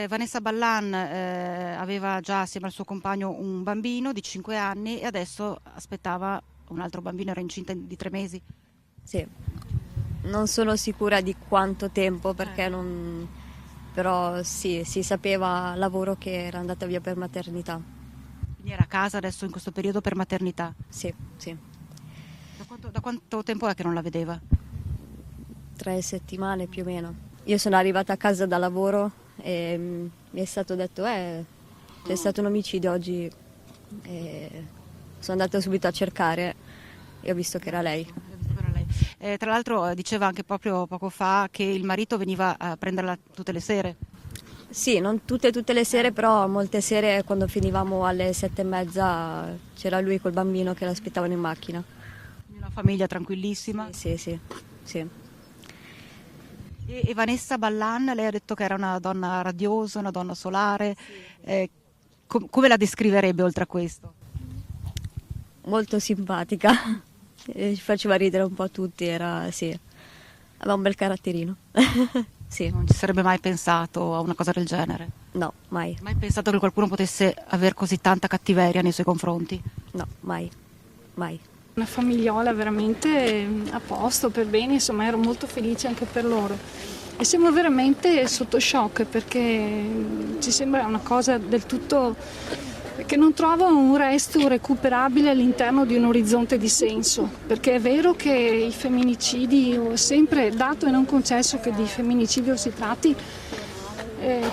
Vanessa Ballan aveva già assieme al suo compagno un bambino di 5 anni e adesso aspettava un altro bambino, era incinta di 3 mesi. Sì, non sono sicura di quanto tempo perché non... però sì, si sapeva al lavoro che era andata via per maternità. Quindi era a casa adesso in questo periodo per maternità. Sì, sì, Da quanto tempo è che non la vedeva? 3 settimane più o meno. Io sono arrivata a casa da lavoro e mi è stato detto, c'è stato un omicidio oggi e sono andata subito a cercare e ho visto che era lei. Era lei. Tra l'altro diceva anche proprio poco fa che il marito veniva a prenderla tutte le sere. Sì, non tutte le sere, però molte sere quando finivamo alle 7:30 c'era lui col bambino che l'aspettavano in macchina. Quindi una famiglia tranquillissima. Sì, sì, sì. E Vanessa Ballan, lei ha detto che era una donna radiosa, una donna solare. Come la descriverebbe oltre a questo? Molto simpatica, e ci faceva ridere un po' a tutti, sì, aveva un bel caratterino. Sì, Non ci sarebbe mai pensato a una cosa del genere. no, mai, Mai pensato che qualcuno potesse aver così tanta cattiveria nei suoi confronti. no, mai, mai. Una famigliola veramente a posto, per bene, insomma ero molto felice anche per loro. E siamo veramente sotto shock perché ci sembra una cosa del tutto che non trova un resto recuperabile all'interno di un orizzonte di senso, perché è vero che i femminicidi, ho sempre dato e non concesso che di femminicidio si tratti,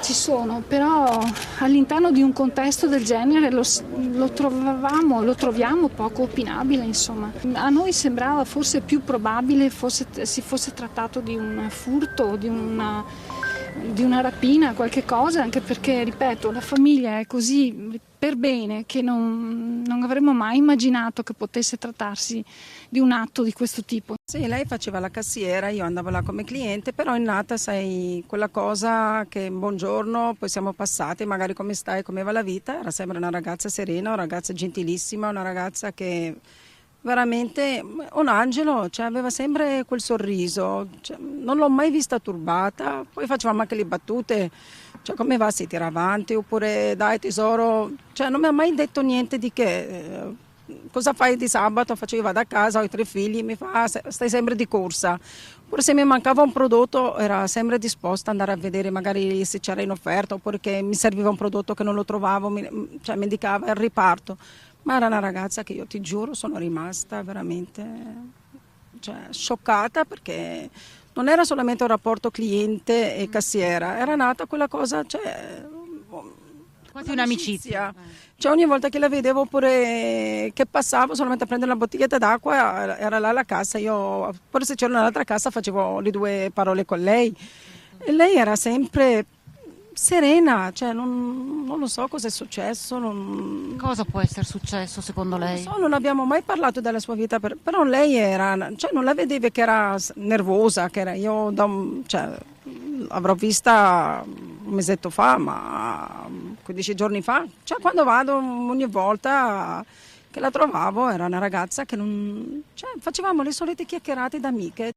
ci sono, però all'interno di un contesto del genere lo troviamo poco opinabile, insomma. A noi sembrava forse più probabile si fosse trattato di un furto, di una rapina, qualche cosa, anche perché, ripeto, la famiglia è così per bene che non avremmo mai immaginato che potesse trattarsi di un atto di questo tipo. Sì, lei faceva la cassiera, io andavo là come cliente, però è nata, sai, quella cosa che buongiorno, poi siamo passati, magari come stai, come va la vita, era sempre una ragazza serena, una ragazza gentilissima, una ragazza che veramente, un angelo, cioè aveva sempre quel sorriso, cioè, non l'ho mai vista turbata, poi facevamo anche le battute, cioè come va, si tira avanti, oppure dai tesoro, cioè non mi ha mai detto niente di che. Cosa fai di sabato? Faccio io vado a casa, ho i 3 figli, mi fa stai sempre di corsa. Oppure se mi mancava un prodotto era sempre disposta ad andare a vedere magari se c'era in offerta oppure che mi serviva un prodotto che non lo trovavo, cioè mi indicava il riparto. Ma era una ragazza che io ti giuro sono rimasta veramente cioè, scioccata perché non era solamente un rapporto cliente e cassiera, era nata quella cosa, cioè, Quasi un'amicizia. cioè ogni volta che la vedevo oppure che passavo solamente a prendere una bottiglietta d'acqua era là alla cassa, io pure se c'era un'altra cassa facevo le 2 parole con lei e lei era sempre serena, cioè non lo so cosa è successo, Cosa può essere successo secondo lei? non abbiamo mai parlato della sua vita, però lei era, cioè non la vedevi che era nervosa, che era io cioè, avrò vista un mesetto fa, ma 15 giorni fa, cioè quando vado ogni volta che la trovavo era una ragazza che non, cioè, facevamo le solite chiacchierate d'amiche.